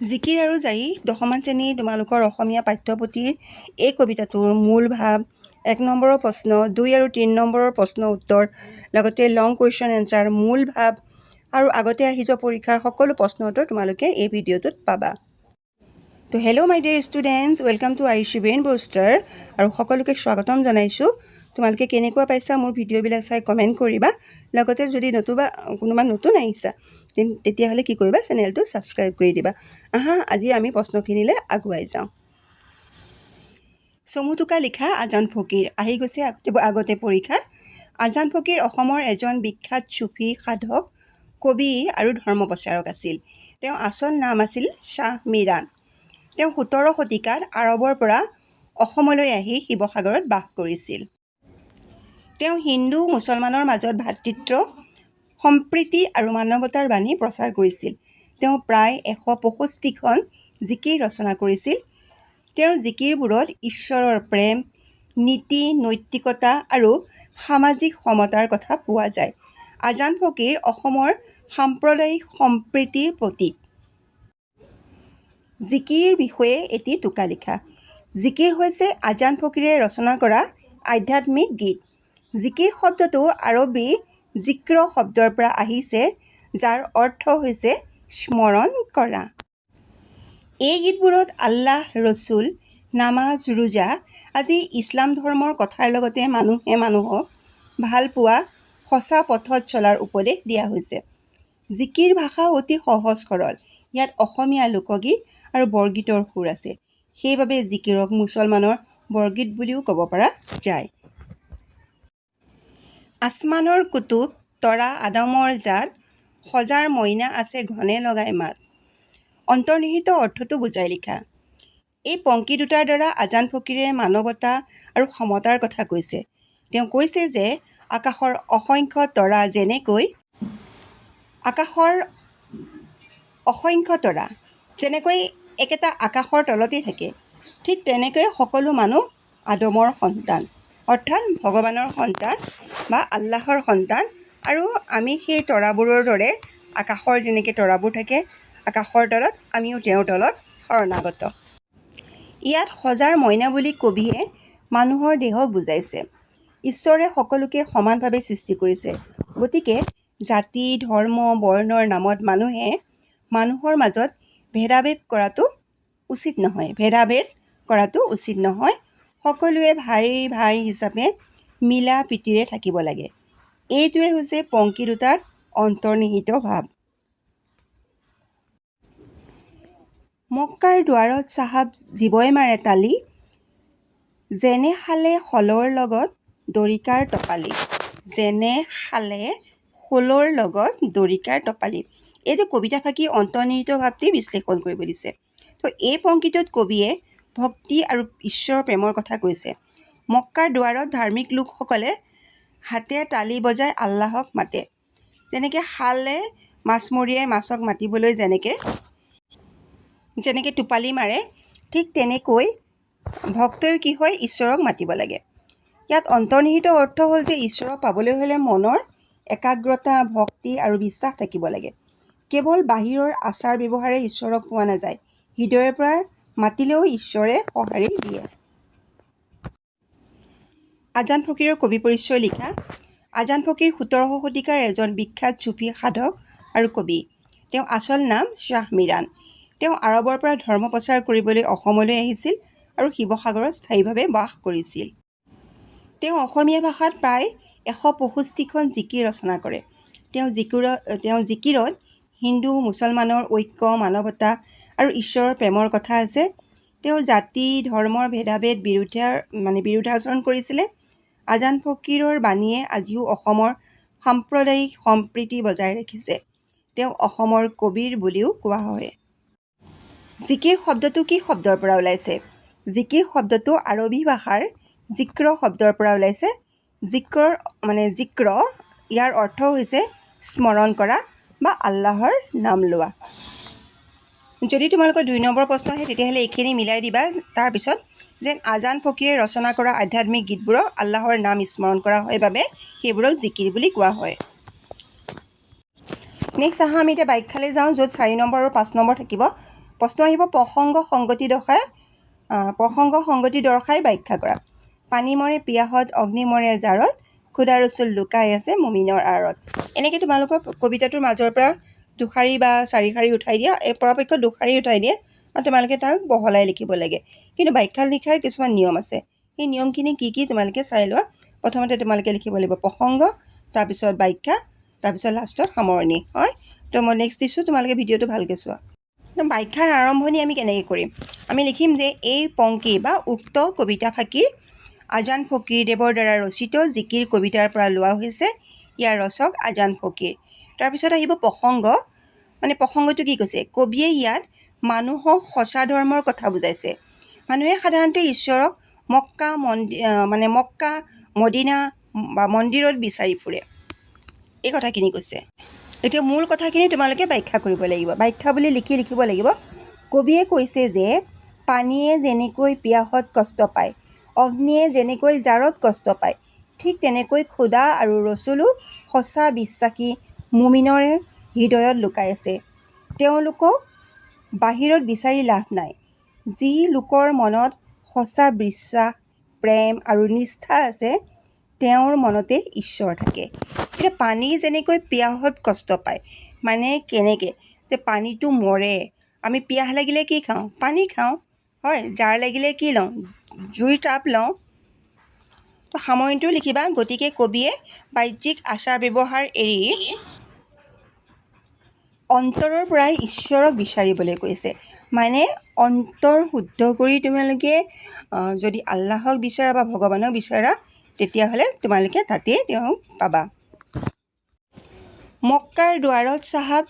জিকিৰ আৰু জাৰি দশমান শ্ৰেণী তোমালোকৰ অসমীয়া পাঠ্যপুথিৰ এই কবিতাটোৰ মূল ভাৱ, 1 নম্বৰৰ প্ৰশ্ন, 2 আৰু 3 নম্বৰৰ প্ৰশ্ন উত্তৰ, লগতে লং কুৱেশ্যন এনচাৰ, মূল ভাৱ আৰু আগতে আহি যোৱা পৰীক্ষাৰ সকলো প্ৰশ্ন উত্তৰ তোমালোকে এই ভিডিঅ'টোত পাবা। তো hello' my dear students, welcome to Ayushi brain booster. আৰু সকলোকে স্বাগতম জনাইছোঁ। তোমালোকে কেনেকুৱা পাইছা মোৰ ভিডিঅ'বিলাক চাই কমেণ্ট কৰিবা। লগতে যদি কোনোবা নতুন আহিছা তেতিয়াহ'লে কি কৰিবা, চেনেলটো ছাবস্ক্ৰাইব কৰি দিবা। আজি আমি প্ৰশ্নখিনিলৈ আগুৱাই যাওঁ। চমু টোকা লিখা আজান ফকীৰ আহি গৈছে আগতে পৰীক্ষাত। আজান ফকীৰ অসমৰ এজন বিখ্যাত চুফী, সাধক, কবি আৰু ধৰ্ম প্ৰচাৰক আছিল। তেওঁৰ আচল নাম আছিল শ্বাহ মিৰাণ। তেওঁ 17 শতিকাত আৰবৰ পৰা অসমলৈ আহি শিৱসাগৰত বাস কৰিছিল। তেওঁ হিন্দু মুছলমানৰ মাজত ভাতৃত্ব, সম্প্ৰীতি আৰু মানৱতাৰ বাণী প্ৰচাৰ কৰিছিল। তেওঁ প্ৰায় 165খন জিকিৰ ৰচনা কৰিছিল। তেওঁৰ জিকিৰবোৰত ঈশ্বৰৰ প্ৰেম, নীতি, নৈতিকতা আৰু সামাজিক সমতাৰ কথা পোৱা যায়। আজান ফকীৰ অসমৰ সাম্প্ৰদায়িক সম্প্ৰীতিৰ প্ৰতীক। জিকিৰ বিষয়ে এটি টোকা লিখা। জিকিৰ হৈছে আজান ফকীৰে ৰচনা কৰা আধ্যাত্মিক গীত। জিকিৰ শব্দটো আৰবী জিক্ৰ শব্দৰ পৰা আহিছে, যাৰ অৰ্থ হৈছে স্মৰণ কৰা। এই গীতবোৰত আল্লাহ, ৰচুল, নামাজ, ৰোজা আদি ইছলাম ধৰ্মৰ কথাৰ লগতে মানুহে মানুহক ভাল পোৱা, সঁচা পথত চলাৰ উপদেশ দিয়া হৈছে। জিকিৰ ভাষা অতি সহজ সৰল। ইয়াত অসমীয়া লোকগীত আৰু বৰগীতৰ সুৰ আছে। সেইবাবে জিকিৰক মুছলমানৰ বৰগীত বুলিও ক'ব পৰা যায়। আসমানৰ কুতুব, তৰা আদমৰ জাত, সজাৰ মইনা আছে ঘনে লগাই মাত। অন্তৰ্নিহিত অৰ্থটো বুজাই লিখা। এই পংক্তি দুটাৰ দ্বাৰা আজান ফকীৰে মানৱতা আৰু সমতাৰ কথা কৈছে। তেওঁ কৈছে যে আকাশৰ অসংখ্য তৰা যেনেকৈ একেটা আকাশৰ তলতেই থাকে, ঠিক তেনেকৈ সকলো মানুহ আদমৰ সন্তান, অৰ্থাৎ ভগৱানৰ সন্তান বা আল্লাহৰ সন্তান। আৰু আমি সেই তৰাবোৰৰ দৰে আকাশৰ যেনেকৈ তৰাবোৰ থাকে, আকাশৰ তলত আমিও তেওঁৰ তলত শৰণাগত। ইয়াত সজাৰ মইনা বুলি কবিয়ে মানুহৰ দেহক বুজাইছে। ঈশ্বৰে সকলোকে সমানভাৱে সৃষ্টি কৰিছে। গতিকে জাতি, ধৰ্ম, বৰ্ণৰ নামত মানুহে মানুহৰ মাজত ভেদাভেদ কৰাটো উচিত নহয়। সকলোৱে ভাই ভাই হিচাপে মিলা প্ৰীতিৰে থাকিব লাগে। এইটোৱে হৈছে পংক্তি দুটাৰ অন্তৰ্নিহিত ভাৱ। মক্কাৰ দুৱাৰত চাহাব জীৱই মাৰে তালি, যেনে খালে শলৰ লগত দৰিকাৰ টপালি। এইটো কবিতা ফাঁকি অন্তৰ্নিহিত ভাৱটি বিশ্লেষণ কৰিব দিছে। তো এই পংক্তিটোত কবিয়ে ভক্তি আৰু ঈশ্বৰৰ প্ৰেমৰ কথা কৈছে। মক্কাৰ দুৱাৰত ধাৰ্মিক লোকসকলে হাতে তালি বজাই আল্লাহক মাতে। যেনেকৈ খালে মাছমৰীয়াই মাছক মাতিবলৈ যেনেকৈ টোপালি মাৰে, ঠিক তেনেকৈ ভক্তইও কি হয়, ঈশ্বৰক মাতিব লাগে। ইয়াত অন্তৰ্নিহিত অৰ্থ হ'ল যে ঈশ্বৰক পাবলৈ হ'লে মনৰ একাগ্ৰতা, ভক্তি আৰু বিশ্বাস থাকিব লাগে। কেৱল বাহিৰৰ আচাৰ ব্যৱহাৰে ঈশ্বৰক পোৱা নাযায়। হৃদয়ৰ পৰা মাতিলেও ঈশ্বৰে সঁহাৰি দিয়ে। আজান ফকীৰৰ কবি পৰিচয় লিখা। আজান ফকীৰ 17 শতিকাৰ এজন বিখ্যাত চুফী, সাধক আৰু কবি। তেওঁৰ আচল নাম শ্বাহ মিৰাণ। তেওঁ আৰবৰ পৰা ধৰ্ম প্ৰচাৰ কৰিবলৈ অসমলৈ আহিছিল আৰু শিৱসাগৰত স্থায়ীভাৱে বাস কৰিছিল। তেওঁ অসমীয়া ভাষাত প্ৰায় 165খন জিকিৰ ৰচনা কৰে। তেওঁ জিকিৰত হিন্দু মুছলমানৰ ঐক্য, মানৱতা আৰু ঈশ্বৰৰ প্ৰেমৰ কথা আছে। তেওঁ জাতি ধৰ্মৰ ভেদাভেদ বিৰুদ্ধাচৰণ কৰিছিলে। আজান ফকীৰৰ বাণীয়ে আজিও অসমৰ সাম্প্ৰদায়িক সম্প্ৰীতি বজাই ৰাখিছে। তেওঁক অসমৰ কবিৰ বুলিও কোৱা হয়। জিকিৰ শব্দটো কি শব্দৰ পৰা ওলাইছে? জিকিৰ শব্দটো আৰবী ভাষাৰ জিক্ৰ শব্দৰ পৰা ওলাইছে। জিক্ৰ ইয়াৰ অৰ্থ হৈছে স্মৰণ কৰা বা আল্লাহৰ নাম লোৱা। যদি তোমালোকৰ 2 নম্বৰ প্ৰশ্ন আহে তেতিয়াহ'লে এইখিনি মিলাই দিবা। তাৰপিছত যেন আজান ফকীৰে ৰচনা কৰা আধ্যাত্মিক গীতবোৰক আল্লাহৰ নাম স্মৰণ কৰা হয় বাবে সেইবোৰক জিকিৰ বুলি কোৱা হয়। নেক্সট আমি এতিয়া বাক্যালৈ যাওঁ, য'ত 4 নম্বৰ আৰু 5 নম্বৰ থাকিব। প্ৰশ্ন আহিব প্ৰসংগ সংগতি দৰ্শাই ব্যাখ্যা কৰা। পানী মৰে পিয়াহত, অগ্নি মৰে জাৰত, ক্ষুধা ৰচুল লুকাই আছে মুমিনৰ আঁৰত। এনেকৈ তোমালোকৰ কবিতাটোৰ মাজৰ পৰা দুশাৰী বা চাৰিশাৰী উঠাই দিয়া, পৰাপক্ষত দুশাৰী উঠাই দিয়ে আৰু তোমালোকে তাক বহলাই লিখিব লাগে। কিন্তু ব্যাখ্যা লিখাৰ কিছুমান নিয়ম আছে, সেই নিয়মখিনি কি তোমালোকে চাই লোৱা। প্ৰথমতে তোমালোকে লিখিব লাগিব প্ৰসংগ, তাৰপিছত ব্যাখ্যা, তাৰপিছত লাষ্টত সামৰণি, হয়। তো মই নেক্সট দিছোঁ, তোমালোকে ভিডিঅ'টো ভালকৈ চোৱা। ব্যাখ্যাৰ আৰম্ভণি আমি কেনেকৈ কৰিম? আমি লিখিম যে এই পংক্তি বা উক্ত কবিতা ফাঁকি আজান ফকীৰদেৱৰ দ্বাৰা ৰচিত জিকিৰ কবিতাৰ পৰা লোৱা হৈছে। ইয়াৰ ৰচক আজান ফকীৰ। তাৰপিছত আহিব প্ৰসংগ, মানে প্ৰসংগটো কি কৈছে? কবিয়ে ইয়াত মানুহক সঁচা ধৰ্মৰ কথা বুজাইছে। মানুহে সাধাৰণতে ঈশ্বৰক মক্কা মদিনা বা মন্দিৰত বিচাৰি ফুৰে, এই কথাখিনি কৈছে। এতিয়া মূল কথাখিনি তোমালোকে ব্যাখ্যা কৰিব লাগিব। ব্যাখ্যা বুলি লিখিব লাগিব, কবিয়ে কৈছে যে পানীয়ে যেনেকৈ পিয়াহত কষ্ট পায়, অগ্নিয়ে যেনেকৈ জাৰত কষ্ট পায়, ঠিক তেনেকৈ ক্ষুধা আৰু ৰচুলো সঁচা বিশ্বাসী মুমিনৰ হৃদয়ত লুকাই আছে। তেওঁলোকক বাহিৰত বিচাৰি লাভ নাই। যি লোকৰ মনত সঁচা বিশ্বাস, প্ৰেম আৰু নিষ্ঠা আছে, তেওঁৰ মনতে ঈশ্বৰ থাকে। এতিয়া পানী যেনেকৈ পিয়াহত কষ্ট পায়, মানে কেনেকৈ? যে পানীটো মৰে, আমি পিয়াহ লাগিলে কি খাওঁ? পানী খাওঁ, হয়। জাৰ লাগিলে কি লওঁ? জুইৰ তাপ লওঁ। তো সামৰণিটো লিখিবা, গতিকে কবিয়ে বাহ্যিক আচাৰ ব্যৱহাৰ এৰি অন্তৰৰ পৰাই ঈশ্বৰক বিচাৰিবলৈ কৈছে। মানে অন্তৰ শুদ্ধ কৰি তোমালোকে যদি আল্লাহক বিচাৰা বা ভগৱানক বিচাৰা, তেতিয়াহ'লে তোমালোকে তাতেই তেওঁক পাবা। মক্কাৰ দুৱাৰত চাহাব,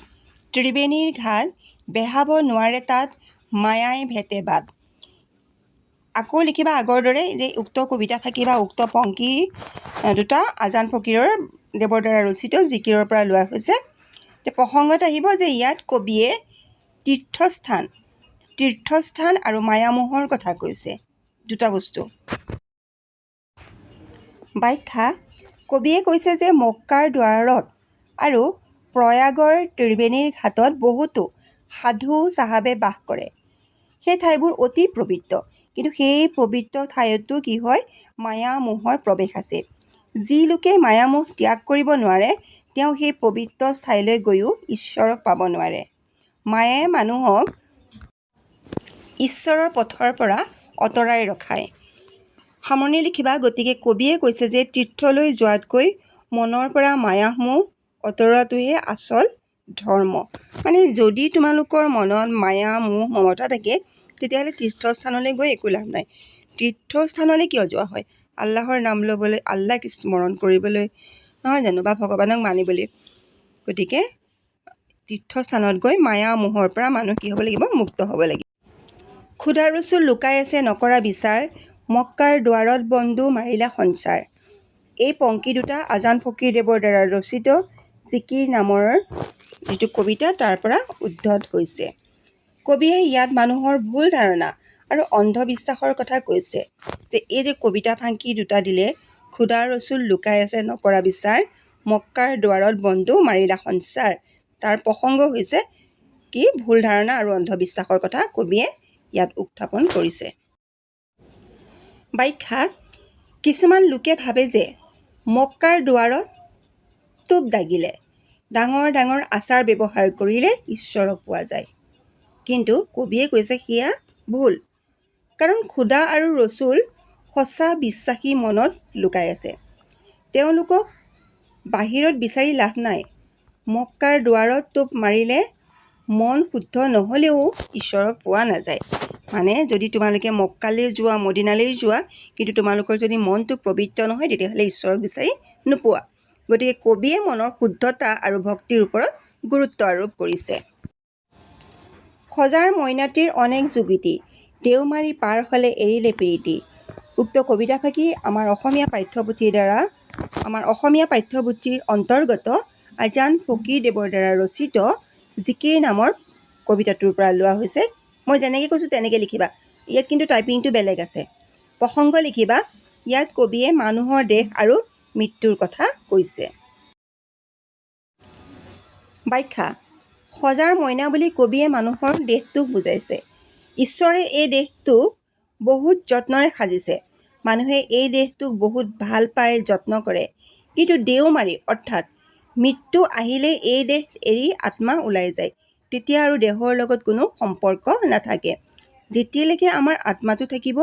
ত্ৰিবেণীৰ ঘাট, বেহাব নোৱাৰে তাত মায়াই ভেটে বাট। আকৌ লিখিবা আগৰ দৰে, যে উক্ত কবিতা ফাঁকি বা উক্ত পংক্তি দুটা আজান ফকীৰৰ দেৱৰ দ্বাৰা ৰচিত জিকিৰৰ পৰা লোৱা হৈছে। প্ৰসংগত আহিব যে ইয়াত কবিয়ে তীৰ্থস্থান আৰু মায়ামোহৰ কথা কৈছে, দুটা বস্তু। ব্যাখ্যা, কবিয়ে কৈছে যে মক্কাৰ দুৱাৰত আৰু প্ৰয়াগৰ ত্ৰিবেণীৰ ঘাটত বহুতো সাধু চাহাবে বাস কৰে। সেই ঠাইবোৰ অতি পবিত্ৰ, কিন্তু সেই পবিত্ৰ ঠাইতো কি হয়? মায়া মোহৰ প্ৰৱেশ আছে। যি লোকে মায়ামোহ ত্যাগ কৰিব নোৱাৰে, তেওঁ সেই পবিত্ৰ ঠাইলৈ গৈও ঈশ্বৰক পাব নোৱাৰে। মায়াই মানুহক ঈশ্বৰৰ পথৰ পৰা আঁতৰাই ৰখায়। সামৰণি লিখিবা, গতিকে কবিয়ে কৈছে যে তীৰ্থলৈ যোৱাতকৈ মনৰ পৰা মায়ামোহ আঁতৰোৱাটোহে আচল ধৰ্ম। মানে যদি তোমালোকৰ মনত মায়া মোহ মমতা থাকে, তেতিয়াহ'লে তীৰ্থস্থানলৈ গৈ একো লাভ নাই। তীৰ্থস্থানলৈ কিয় যোৱা হয়? আল্লাহৰ নাম ল'বলৈ, আল্লাহক স্মৰণ কৰিবলৈ, নহয় জানো, বা ভগৱানক মানিবলৈ। গতিকে তীৰ্থস্থানত গৈ মায়া মোহৰ পৰা মানুহ কি হ'ব লাগিব? মুক্ত হ'ব লাগিব। ক্ষুধা ৰচুল লুকাই আছে নকৰা বিচাৰ, মক্কাৰ দুৱাৰত বন্ধু মাৰিলা সঞ্চাৰ। এই পংক্তি দুটা আজান ফকীৰদেৱৰ দ্বাৰা ৰচিত জিকিৰ নামৰ যিটো কবিতা, তাৰ পৰা উদ্ধত হৈছে। কবিয়ে ইয়াত মানুহৰ ভুল ধাৰণা আৰু অন্ধবিশ্বাসৰ কথা কৈছে। যে এই যে কবিতা ফাঁকি দুটা দিলে, ক্ষুধা ৰচুল লুকাই আছে নকৰা বিচাৰ, মক্কাৰ দুৱাৰত বন্ধু মাৰিলা সঞ্চাৰ, তাৰ প্ৰসংগ হৈছে কি? ভুল ধাৰণা আৰু অন্ধবিশ্বাসৰ কথা কবিয়ে ইয়াত উত্থাপন কৰিছে। ব্যাখ্যা, কিছুমান লোকে ভাবে যে মক্কাৰ দুৱাৰত টোপ দাগিলে, ডাঙৰ ডাঙৰ আচাৰ ব্যৱহাৰ কৰিলে ঈশ্বৰক পোৱা যায়। কিন্তু কবিয়ে কৈছে সেয়া ভুল, কাৰণ ক্ষুধা আৰু ৰচুল সঁচা বিশ্বাসী মনত লুকাই আছে। তেওঁলোকক বাহিৰত বিচাৰি লাভ নাই। মক্কাৰ দুৱাৰত টোপ মাৰিলে মন শুদ্ধ নহ'লেও ঈশ্বৰক পোৱা নাযায়। মানে যদি তোমালোকে মক্কালৈ যোৱা, মদিনালৈ যোৱা, কিন্তু তোমালোকৰ যদি মনটো পবিত্ৰ নহয়, তেতিয়াহ'লে ঈশ্বৰক বিচাৰি নোপোৱা। গতিকে কবিয়ে মনৰ শুদ্ধতা আৰু ভক্তিৰ ওপৰত গুৰুত্ব আৰোপ কৰিছে। সজাৰ মইনাটিৰ অনেক যুগিতি, দেওমাৰি পাৰ হ'লে এৰিলে প্ৰীতি। উক্ত কবিতা ফাঁকি আমাৰ অসমীয়া পাঠ্যপুথিৰ অন্তৰ্গত আজান ফকীৰদেৱৰ দ্বাৰা ৰচিত জিকিৰ নামৰ কবিতাটোৰ পৰা লোৱা হৈছে। মই যেনেকৈ কৈছোঁ তেনেকৈ লিখিবা, ইয়াত কিন্তু টাইপিংটো বেলেগ আছে। প্ৰসংগ লিখিবা, ইয়াত কবিয়ে মানুহৰ দেহ আৰু মৃত্যুৰ কথা কৈছে। ব্যাখ্যা, সজাৰ মইনা বুলি কবিয়ে মানুহৰ দেহটোক বুজাইছে। ঈশ্বৰে এই দেহটোক বহুত যত্নৰে সাজিছে। মানুহে এই দেহটোক বহুত ভাল পায়, যত্ন কৰে। কিন্তু দেওমাৰি অৰ্থাৎ মৃত্যু আহিলে এই দেহ এৰি আত্মা ওলাই যায়। তেতিয়া আৰু দেহৰ লগত কোনো সম্পৰ্ক নাথাকে। যেতিয়ালৈকে আমাৰ আত্মাটো থাকিব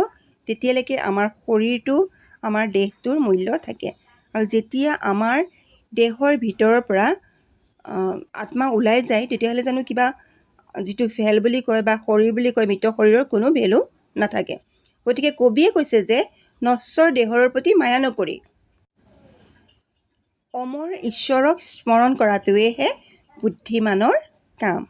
তেতিয়ালৈকে আমাৰ শৰীৰটো, আমাৰ দেহটোৰ মূল্য থাকে। আৰু যেতিয়া আমাৰ দেহৰ ভিতৰৰ পৰা আত্মা ওলাই যায় তেতিয়াহ'লে জানো কিবা যিটো ভেল বুলি কয় বা শৰীৰ বুলি কয়, মৃত শৰীৰৰ কোনো ভেলু নাথাকে। গতিকে কবিয়ে কৈছে যে নশ্বৰ দেহৰ প্ৰতি মায়া নকৰি অমৰ ঈশ্বৰক স্মৰণ কৰাটোৱেহে বুদ্ধিমানৰ কাম।